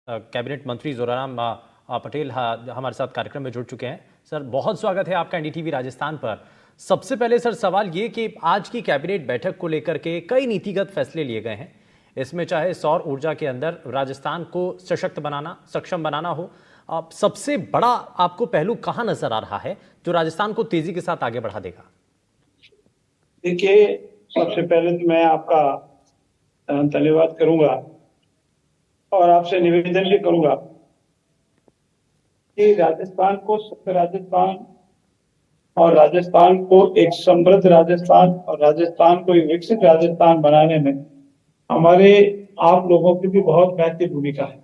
Cabinet मंत्री जोराराम पटेल हमारे साथ कार्यक्रम में जुड़ चुके हैं। सर, बहुत स्वागत है आपका एनडीटीवी राजस्थान पर। सबसे पहले सर सवाल ये कि आज की कैबिनेट बैठक को लेकर के कई नीतिगत फैसले लिए गए हैं। इसमें चाहे सौर ऊर्जा के अंदर राजस्थान को सशक्त बनाना, सक्षम बनाना हो, सबसे बड़ा आपको पहलू कहां नजर आ रहा है जो राजस्थान को तेजी के साथ आगे बढ़ा देगा? देखिए, सबसे पहले तो मैं आपका धन्यवाद करूंगा और आपसे निवेदन भी करूंगा कि राजस्थान को सुख राजस्थान और राजस्थान को एक समृद्ध राजस्थान और राजस्थान को एक विकसित राजस्थान बनाने में हमारे आप लोगों की भी बहुत महत्वपूर्ण भूमिका है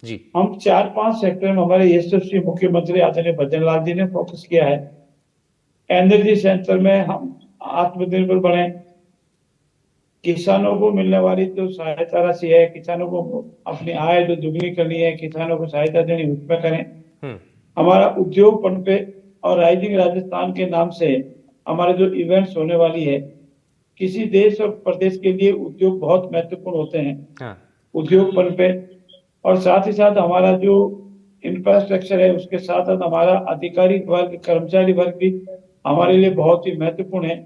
जी। हम 4-5 सेक्टर में हमारे यशस्वी मुख्यमंत्री आदरणीय भजन लाल जी ने फोकस किया है। एनर्जी सेक्टर में हम आत्मनिर्भर बने, किसानों को मिलने वाली जो सहायता राशि है, किसानों को अपनी आय जो दुगनी करनी है, किसानों को सहायता देनी, उसमें करें। हमारा उद्योग पनपे और राइजिंग राजस्थान के नाम से हमारे जो इवेंट्स होने वाली है, किसी देश और प्रदेश के लिए उद्योग बहुत महत्वपूर्ण होते हैं। उद्योग पनपे और साथ ही साथ हमारा जो इंफ्रास्ट्रक्चर है, उसके साथ साथ हमारा अधिकारी वर्ग, कर्मचारी वर्ग भी हमारे लिए बहुत ही महत्वपूर्ण है।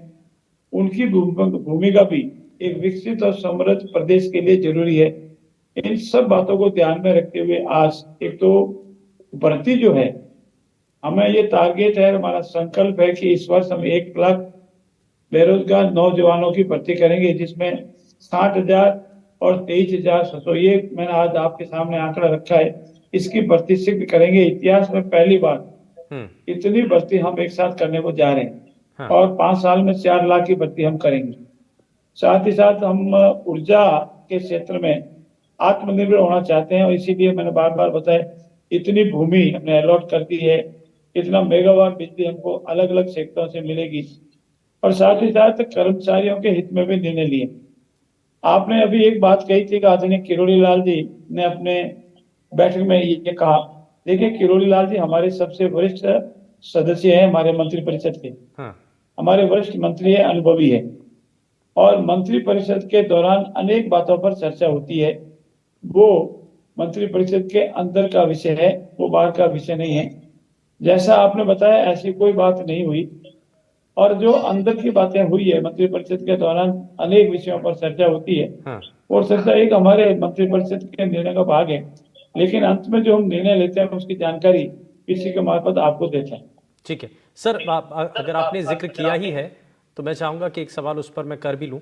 उनकी भूमिका भी एक विकसित और समृद्ध प्रदेश के लिए जरूरी है। इन सब बातों को ध्यान में रखते हुए आज एक तो भर्ती जो है, हमें ये टारगेट है, हमारा संकल्प है कि इस वर्ष हम 1 लाख बेरोजगार नौजवानों की भर्ती करेंगे, जिसमें 60,000 और 23,700, ये मैंने आज आपके सामने आंकड़ा रखा है, इसकी भर्ती शीघ्र करेंगे। इतिहास में पहली बार इतनी भर्ती हम एक साथ करने को जा रहे हैं। और 5 साल में 4 लाख की भर्ती हम करेंगे। साथ ही साथ हम ऊर्जा के क्षेत्र में आत्मनिर्भर होना चाहते हैं और इसीलिए मैंने बार बार बताया, इतनी भूमि हमने अलॉट कर दी है, इतना मेगावाट बिजली हमको अलग अलग सेक्टरों से मिलेगी। और साथ ही साथ कर्मचारियों के हित में भी निर्णय लिए। आपने अभी एक बात कही थी कि आदरणीय किरोड़ी लाल जी ने अपने बैठक में ये कहा। देखिए, किरोड़ी लाल जी हमारे सबसे वरिष्ठ सदस्य हैं, हमारे मंत्रिपरिषद के। हमारे वरिष्ठ मंत्री है, अनुभवी है, और मंत्रिपरिषद के दौरान अनेक बातों पर चर्चा होती है। वो मंत्रिपरिषद के अंदर का विषय है, वो बाहर का विषय नहीं है। जैसा आपने बताया, ऐसी कोई बात नहीं हुई। और जो अंदर की बातें हुई है, मंत्रिपरिषद के दौरान अनेक विषयों पर चर्चा होती है और चर्चा एक हमारे मंत्रिपरिषद के निर्णय का भाग है, लेकिन अंत में जो हम निर्णय लेते हैं उसकी जानकारी किसी के मार्फत आपको देते हैं। ठीक है सर, अगर आपने जिक्र किया ही है तो मैं चाहूंगा कि एक सवाल उस पर मैं कर भी लूं।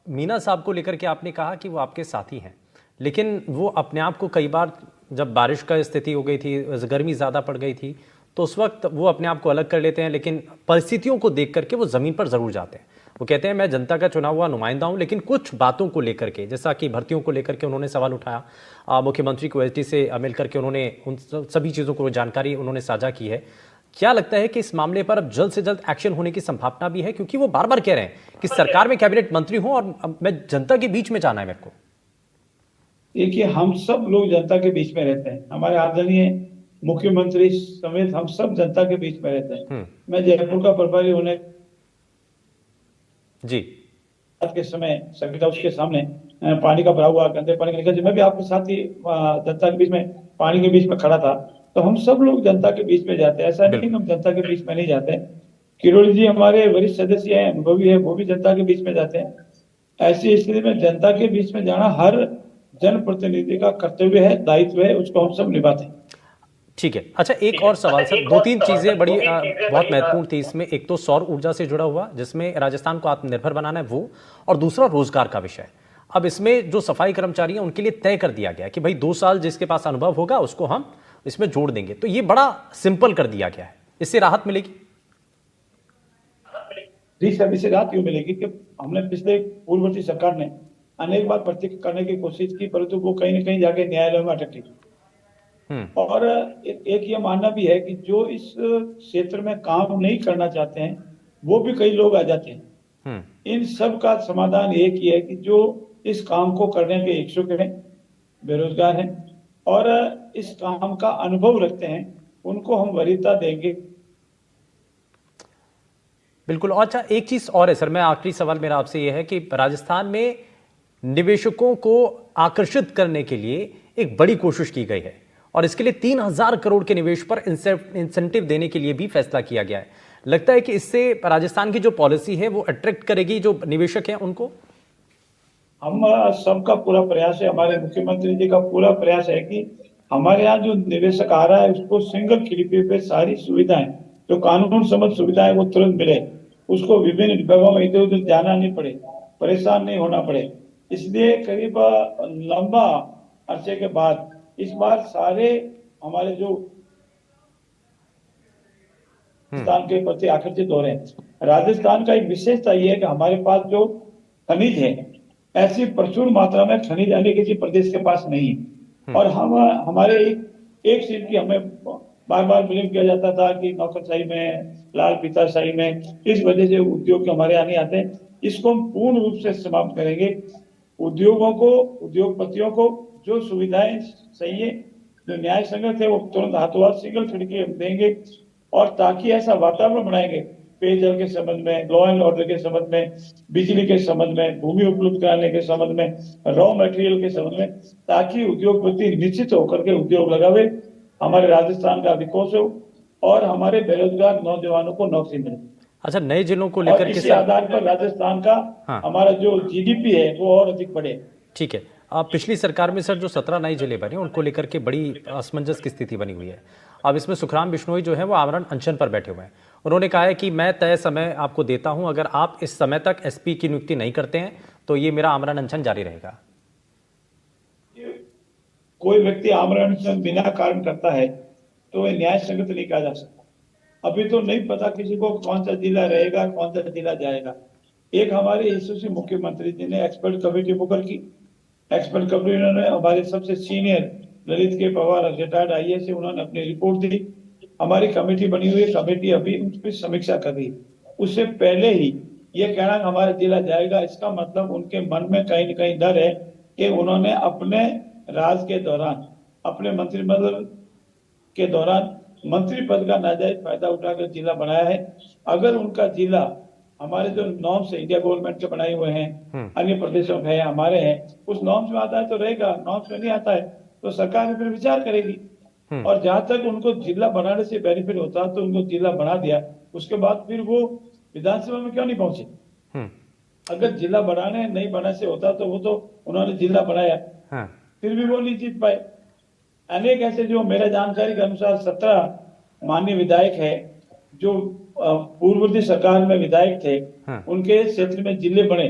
मीना साहब को लेकर के आपने कहा कि वो आपके साथी हैं, लेकिन वो अपने आप को कई बार, जब बारिश का स्थिति हो गई थी, गर्मी ज़्यादा पड़ गई थी, तो उस वक्त वो अपने आप को अलग कर लेते हैं, लेकिन परिस्थितियों को देख करके वो ज़मीन पर ज़रूर जाते हैं। वो कहते हैं मैं जनता का चुना हुआ नुमाइंदा हूं, लेकिन कुछ बातों को लेकर के, जैसा कि भर्तियों को लेकर के उन्होंने सवाल उठाया, मुख्यमंत्री को एसडी से मिल करके उन्होंने उन सभी चीज़ों को जानकारी उन्होंने साझा की है। क्या लगता है कि इस मामले पर अब जल्द से जल्द एक्शन होने की संभावना भी है? क्योंकि वो बार बार कह रहे हैं कि सरकार में कैबिनेट मंत्री हूं और मैं जनता के बीच में जाना है मेरे को। देखिए, हम सब लोग जनता के बीच में रहते हैं, हमारे आदरणीय मुख्यमंत्री समेत हम सब जनता के बीच में रहते हैं। मैं जयपुर का प्रभारी होने जी के समय सेक्रेटरी हाउस के सामने पानी का भरा हुआ गंदे पानी का निकल, मैं भी आपके साथ ही जनता के बीच में, पानी के बीच में खड़ा था। तो हम सब लोग जनता के बीच में जाते हैं, ऐसा नहीं हम जनता के बीच में नहीं जाते। किरोड़ी जी हमारे वरिष्ठ सदस्य हैं, अनुभवी है, वो भी जनता के बीच में जाते हैं। ऐसी स्थिति में जनता के बीच में जाना हर जनप्रतिनिधि का कर्तव्य है, दायित्व है, उसको हम सब निभाते हैं। ठीक है। अच्छा, एक और सवाल सर, 2-3 चीजें बड़ी बहुत महत्वपूर्ण थी इसमें। एक तो सौर ऊर्जा से जुड़ा हुआ, जिसमें राजस्थान को आत्मनिर्भर बनाना है वो, और दूसरा रोजगार का विषय। अब इसमें जो सफाई कर्मचारी हैं उनके लिए तय कर दिया गया कि भाई 2 साल जिसके पास अनुभव होगा उसको हम इसमें जोड़ देंगे। तो ये बड़ा सिंपल कर दिया गया है, इससे राहत मिलेगी? जी सर, इससे राहत क्यों मिलेगी कि हमने पिछले पूर्ववर्ती सरकार ने अनेक बार भर्ती करने की कोशिश की, परंतु वो कहीं न कहीं जाके न्यायालय में अटक गई। और एक ये मानना भी है कि जो इस क्षेत्र में काम नहीं करना चाहते हैं वो भी कई लोग आ जाते हैं। इन सब का समाधान एक ही है कि जो इस काम को करने के इच्छुक हैं, बेरोजगार हैं और इस काम का अनुभव रखते हैं, उनको हम वरीयता देंगे। बिल्कुल। अच्छा, एक चीज और है सर, मैं आखिरी सवाल मेरा आपसे यह है कि राजस्थान में निवेशकों को आकर्षित करने के लिए एक बड़ी कोशिश की गई है और इसके लिए 3,000 करोड़ के निवेश पर इंसेंटिव देने के लिए भी फैसला किया गया है। लगता है कि इससे राजस्थान की जो पॉलिसी है वो अट्रैक्ट करेगी जो निवेशक हैं उनको। हम सबका पूरा प्रयास है, हमारे मुख्यमंत्री जी का पूरा प्रयास है कि हमारे यहाँ जो निवेशक आ रहा है उसको सिंगल खिड़की पे सारी सुविधाएं, जो कानून सम्मत सुविधाएं वो तुरंत मिले, उसको विभिन्न विभागों में इधर उधर जाना नहीं पड़े, परेशान नहीं होना पड़े। इसलिए करीब लंबा अरसे के बाद इस बार सारे हमारे जो राजस्थान के प्रति आकर्षित हो रहे हैं। राजस्थान का एक विशेषता ये है कि हमारे पास जो खनिज है, ऐसी प्रचुर मात्रा में खनिज अन्य किसी प्रदेश के पास नहीं है। और हम हमारे एक चीज की हमें बार बार ब्लेम किया जाता था कि नौकरशाही में, लाल फीताशाही में, इस वजह से उद्योग हमारे यहाँ नहीं आते हैं। इसको हम पूर्ण रूप से समाप्त करेंगे। उद्योगों को, उद्योगपतियों को जो सुविधाएं चाहिए, जो न्याय संगत है, वो तुरंत हाथों हाथ सिंगल खिड़की हम देंगे। और ताकि ऐसा वातावरण बनाएंगे पेयजल के संबंध में, लॉ एंड ऑर्डर के संबंध में, बिजली के संबंध में, भूमि उपलब्ध कराने के संबंध में, रॉ मटेरियल के संबंध में, ताकि उद्योगपति निश्चित होकर के उद्योग लगावे, हमारे राजस्थान का विकास हो और हमारे बेरोजगार नौजवानों को नौकरी मिले। अच्छा, नए जिलों को लेकर इसी आधार पर राजस्थान का हमारा जो जीडीपी है वो और अधिक बढ़े। ठीक है। पिछली सरकार में सर जो 17 नए जिले बने उनको लेकर के बड़ी असमंजस की स्थिति बनी हुई है। अब इसमें सुखराम बिश्नोई जो है वो आमरण अनशन पर बैठे हुए हैं। उन्होंने कहा है कि मैं तय समय आपको देता हूं, अगर आप इस समय तक एसपी की नियुक्ति नहीं करते हैं तो ये मेरा आमरण अनशन जारी रहेगा। कोई व्यक्ति आमरण अनशन बिना कारण करता है तो वह न्याय संगत नहीं कहा जा सकता। अभी तो नहीं पता किसी को कौन सा जिला रहेगा, कौन सा जिला जाएगा। एक हमारे यशस्वी मुख्यमंत्री जी ने एक्सपर्ट कमेटी मुकर की। एक्सपर्ट कमेटी ने हमारे सबसे सीनियर ललित के पवार रिटायर्ड आईएएस, उन्होंने अपनी रिपोर्ट दी। हमारी कमेटी बनी हुई है, कमेटी अभी उस पर समीक्षा कर रही है। उससे पहले ही ये कहना हमारा जिला जाएगा, इसका मतलब उनके मन में कहीं न कहीं डर है कि उन्होंने अपने राज के दौरान, अपने मंत्रिमंडल के दौरान मंत्री पद का नाजायज फायदा उठाकर जिला बनाया है। अगर उनका जिला हमारे जो नॉर्म्स है इंडिया गवर्नमेंट के बनाए हुए हैं, अन्य प्रदेशों में हमारे हैं, उस नॉर्म्स में आता है तो रहेगा, नॉर्म्स में नहीं आता है तो सरकार फिर विचार करेगी। और जहां तक उनको जिला बनाने से बेनिफिट होता तो उनको जिला बना दिया, उसके बाद फिर वो विधानसभा में क्यों नहीं पहुंचे। अगर जिला बनाने नहीं बनाने से होता तो वो तो उन्होंने जिला बनाया, फिर भी वो नहीं जीत पाए। अनेक ऐसे जो मेरे जानकारी के अनुसार 17 माननीय विधायक है जो पूर्ववर्ती सरकार में विधायक थे, उनके क्षेत्र में जिले बने,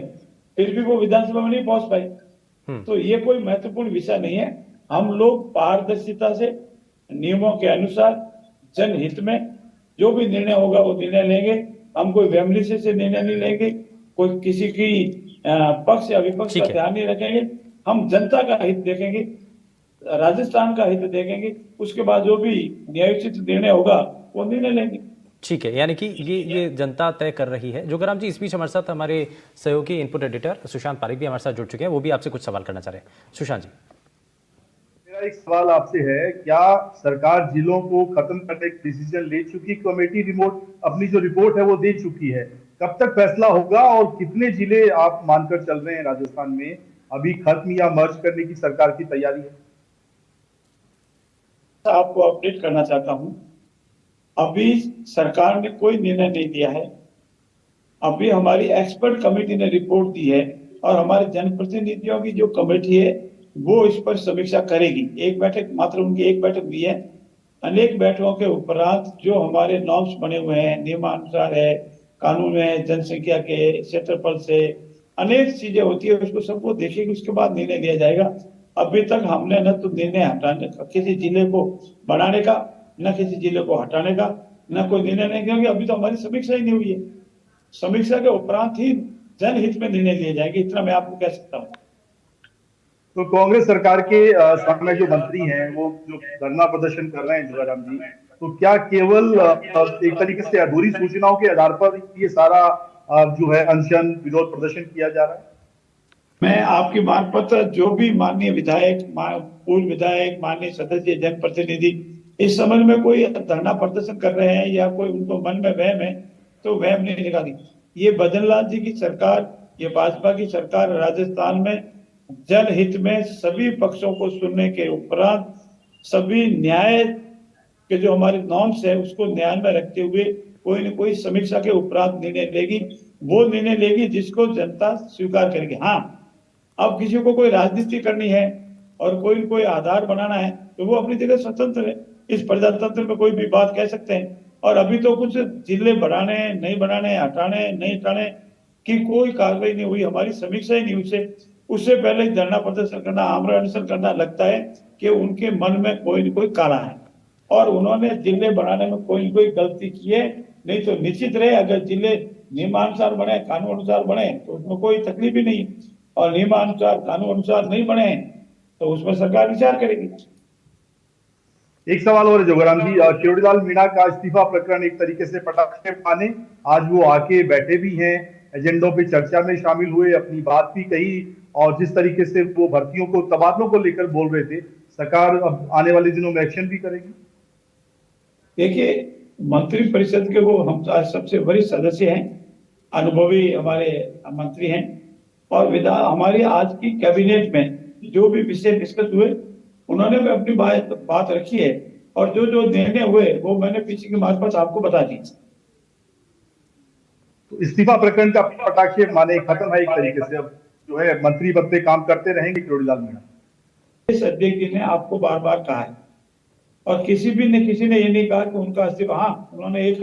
फिर भी वो विधानसभा में नहीं पहुंच पाए। तो ये कोई महत्वपूर्ण विषय नहीं है। हम लोग पारदर्शिता से, नियमों के अनुसार, जनहित में जो भी निर्णय होगा वो निर्णय लेंगे। हम कोई वैमनस्य से निर्णय नहीं लेंगे, कोई किसी की पक्ष या विपक्ष का ध्यान नहीं रखेंगे। हम जनता का हित देखेंगे, राजस्थान का हित देखेंगे, उसके बाद जो भी न्यायोचित निर्णय होगा वो निर्णय लेंगे। ठीक है, यानी कि ये जनता तय कर रही है। जोगाराम जी, इस बीच हमारे साथ हमारे सहयोगी इनपुट एडिटर सुशांत पारिक भी हमारे साथ जुड़ चुके हैं, वो भी आपसे कुछ सवाल करना चाह रहे हैं। सुशांत जी, मेरा एक सवाल आपसे है, क्या सरकार जिलों को खत्म करने का डिसीजन ले चुकी? कमेटी रिपोर्ट, अपनी जो रिपोर्ट है वो दे चुकी है, कब तक फैसला होगा और कितने जिले आप मानकर चल रहे हैं राजस्थान में अभी खत्म या मर्ज करने की सरकार की तैयारी है? आपको अपडेट करना चाहता हूं, अभी सरकार ने कोई निर्णय नहीं दिया है। अभी हमारी एक्सपर्ट कमेटी ने रिपोर्ट दी है और हमारे जनप्रतिनिधियों की जो कमेटी है वो इस पर समीक्षा करेगी। एक बैठक, मात्र उनकी एक बैठक हुई है। अनेक बैठकों के उपरांत जो हमारे नॉर्म्स बने हुए हैं, नियमानुसार है, कानून है, जनसंख्या के क्षेत्रफल से अनेक चीजें होती है, उसको सबको देखेगी, उसके बाद निर्णय लिया जाएगा। अभी तक हमने न तो निर्णय हटाने का, किसी जिले को बढ़ाने का, न किसी जिले को हटाने का, न कोई निर्णय नहीं, क्योंकि अभी तो हमारी समीक्षा ही नहीं हुई है। समीक्षा के उपरांत ही जनहित में निर्णय लिए जाएंगे, इतना मैं आपको कह सकता हूँ। तो कांग्रेस सरकार के सामने जो मंत्री हैं वो जो धरना प्रदर्शन कर रहे हैं जोगाराम जी, तो क्या केवल एक तरीके से अधूरी सूचनाओं के आधार पर ये सारा जो है अनशन, विरोध प्रदर्शन किया जा रहा है? मैं आपकी मार्फत जो भी माननीय विधायक, पूर्व विधायक, माननीय सदस्य, जनप्रतिनिधि इस संबंध में कोई धरना प्रदर्शन कर रहे हैं या कोई उनको मन में वहम है तो वहम नहीं निकाली। ये भजन लाल जी की सरकार, ये भाजपा की सरकार राजस्थान में जनहित में सभी पक्षों को सुनने के उपरांत सभी न्याय के जो हमारी नॉर्म्स है उसको ध्यान में रखते हुए कोई न कोई समीक्षा के उपरांत निर्णय लेगी। वो निर्णय लेगी जिसको जनता स्वीकार करेगी। हाँ, अब किसी को कोई राजनीति करनी है और कोई न कोई आधार बनाना है तो वो अपनी जगह स्वतंत्र है। इस प्रजातंत्र में कोई भी बात कह सकते हैं। और अभी तो कुछ जिले बढ़ाने नहीं बढ़ाने, हटाने नहीं हटाने की कोई कार्रवाई नहीं हुई, हमारी समीक्षा ही नहीं हुई। उससे पहले धरना प्रदर्शन करना, आमरण अनशन करना, लगता है कि उनके मन में कोई न कोई काला है और उन्होंने जिले बढ़ाने में कोई न कोई गलती की है। नहीं तो निश्चित रहे, अगर जिले नियमानुसार बने, कानून अनुसार बने तो उसमें कोई तकलीफ ही नहीं, और नियमानुसार कानून अनुसार नहीं बने तो उसमें सरकार विचार करेगी। एक सवाल और है जोगराम जी, किरोड़ीलाल मीणा का इस्तीफा प्रकरण एक तरीके से पटाखे माने, आज वो आके बैठे भी हैं, एजेंडों पे चर्चा में शामिल हुए, अपनी बात भी कही, और जिस तरीके से वो भर्तियों को, तबादलों को लेकर बोल रहे थे, सरकार अब आने वाले दिनों में एक्शन भी करेगी। देखिए, मंत्री परिषद के वो हम सबसे वरिष्ठ सदस्य हैं, अनुभवी हमारे मंत्री हैं, और हमारी आज की कैबिनेट में जो भी विषय डिस्कस हुए उन्होंने भी अपनी बात रखी है, और जो जो निर्णय हुए वो मैंने पीछे की मार्फत आपको बता दी। तो इस्तीफा प्रकरण का पटाखे माने खत्म है एक तरीके से, अब जो है मंत्री पद पे काम करते रहेंगे किरोड़ीलाल मीणा। इस अध्यक्ष जी ने आपको बार बार कहा है, और किसी ने ये नहीं कहा कि उनका इस्तीफा, हाँ उन्होंने एक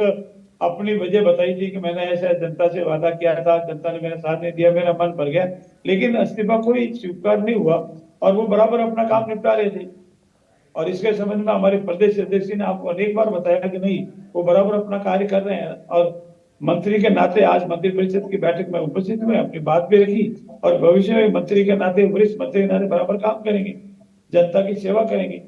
अपनी वजह बताई थी कि मैंने ऐसा जनता से वादा किया था, जनता ने मेरा साथ नहीं दिया, मेरा मन भर गया, लेकिन इस्तीफा कोई स्वीकार नहीं हुआ और वो बराबर अपना काम निपटा रहे थे। और इसके संबंध में हमारे प्रदेश अध्यक्ष जी ने आपको अनेक बार बताया कि नहीं, वो बराबर अपना कार्य कर रहे हैं, और मंत्री के नाते आज मंत्री परिषद की बैठक में उपस्थित हुए, अपनी बात भी रखी, और भविष्य में मंत्री के नाते, वरिष्ठ मंत्री के नाते बराबर काम करेंगे, जनता की सेवा करेंगे।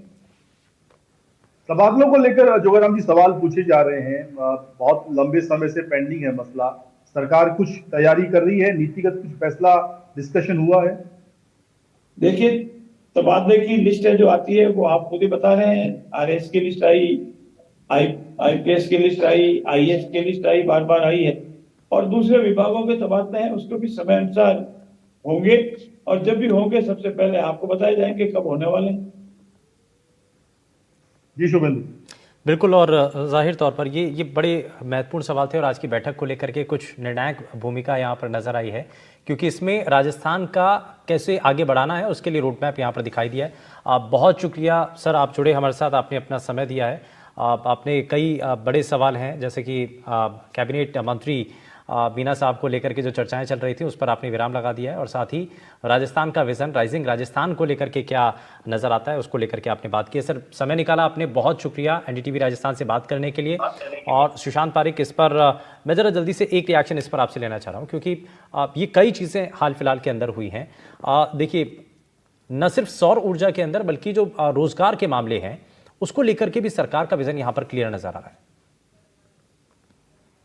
तबादलों को लेकर जोगाराम जी सवाल पूछे जा रहे हैं, बहुत लंबे समय से पेंडिंग है मसला, सरकार कुछ तैयारी कर रही है, नीतिगत कुछ फैसला डिस्कशन हुआ है? देखिए, तबादले की लिस्ट है जो आती है वो आप खुद ही बता रहे हैं, आरएस की लिस्ट आई, आईपीएस की लिस्ट आई, आईएएस की लिस्ट आई, बार बार आई है, और दूसरे विभागों के तबादले हैं उसको भी समय अनुसार होंगे, और जब भी होंगे सबसे पहले आपको बताए जाएंगे कब होने वाले हैं। जी शुभेंदु। बिल्कुल, और जाहिर तौर पर ये बड़े महत्वपूर्ण सवाल थे, और आज की बैठक को लेकर के कुछ निर्णायक भूमिका यहाँ पर नजर आई है, क्योंकि इसमें राजस्थान का कैसे आगे बढ़ाना है उसके लिए रोड मैप यहाँ पर दिखाई दिया है। बहुत शुक्रिया सर, आप जुड़े हमारे साथ, आपने अपना समय दिया है। आपने कई बड़े सवाल हैं, जैसे कि कैबिनेट मंत्री मीना साहब को लेकर के जो चर्चाएं चल रही थी उस पर आपने विराम लगा दिया है, और साथ ही राजस्थान का विजन, राइजिंग राजस्थान को लेकर के क्या नजर आता है उसको लेकर के आपने बात की है। सर, समय निकाला आपने, बहुत शुक्रिया एनडीटीवी राजस्थान से बात करने के लिए। और सुशांत पारिक, इस पर मैं जरा जल्दी से एक रिएक्शन इस पर आपसे लेना चाह रहा हूँ, क्योंकि ये कई चीज़ें हाल फिलहाल के अंदर हुई हैं। देखिए, न सिर्फ सौर ऊर्जा के अंदर बल्कि जो रोजगार के मामले हैं उसको लेकर के भी सरकार का विजन यहाँ पर क्लियर नजर आ रहा है।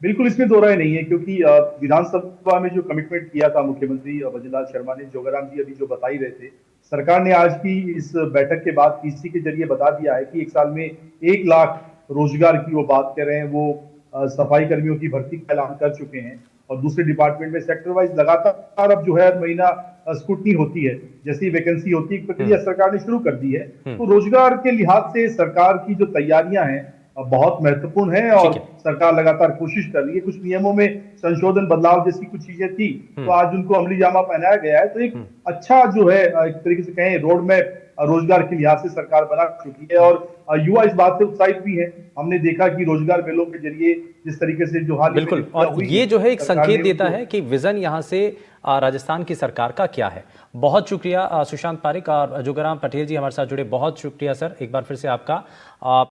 बिल्कुल, इसमें दो राय नहीं है, क्योंकि विधानसभा में जो कमिटमेंट किया था मुख्यमंत्री भजनलाल शर्मा ने, जोगाराम जी अभी जो बता ही रहे थे, सरकार ने आज की इस बैठक के बाद पीसी के जरिए बता दिया है कि एक साल में 1 लाख रोजगार की वो बात कर रहे हैं। वो सफाई कर्मियों की भर्ती का ऐलान कर चुके हैं, और दूसरे डिपार्टमेंट में सेक्टर वाइज लगातार अब जो है हर महीना स्क्रूटनी होती है, जैसी वैकेंसी होती है, प्रक्रिया सरकार ने शुरू कर दी है। तो रोजगार के लिहाज से सरकार की जो तैयारियां हैं बहुत महत्वपूर्ण है, और सरकार लगातार कोशिश कर रही है। कुछ नियमों में संशोधन, बदलाव जैसी कुछ चीजें थी तो आज उनको अमली जामा पहनाया गया है। तो एक अच्छा जो है, एक तरीके से कहें, रोड मैप रोजगार के लिहाज से सरकार बना चुकी है, और युवा इस बात से उत्साहित भी है। हमने देखा कि रोजगार मेलों के जरिए जिस तरीके से जो हाल, बिल्कुल, और ये जो है एक संकेत देता है कि विजन यहाँ से राजस्थान की सरकार का क्या है। बहुत शुक्रिया सुशांत पारिक और जोगाराम पटेल जी हमारे साथ जुड़े, बहुत शुक्रिया सर एक बार फिर से आपका।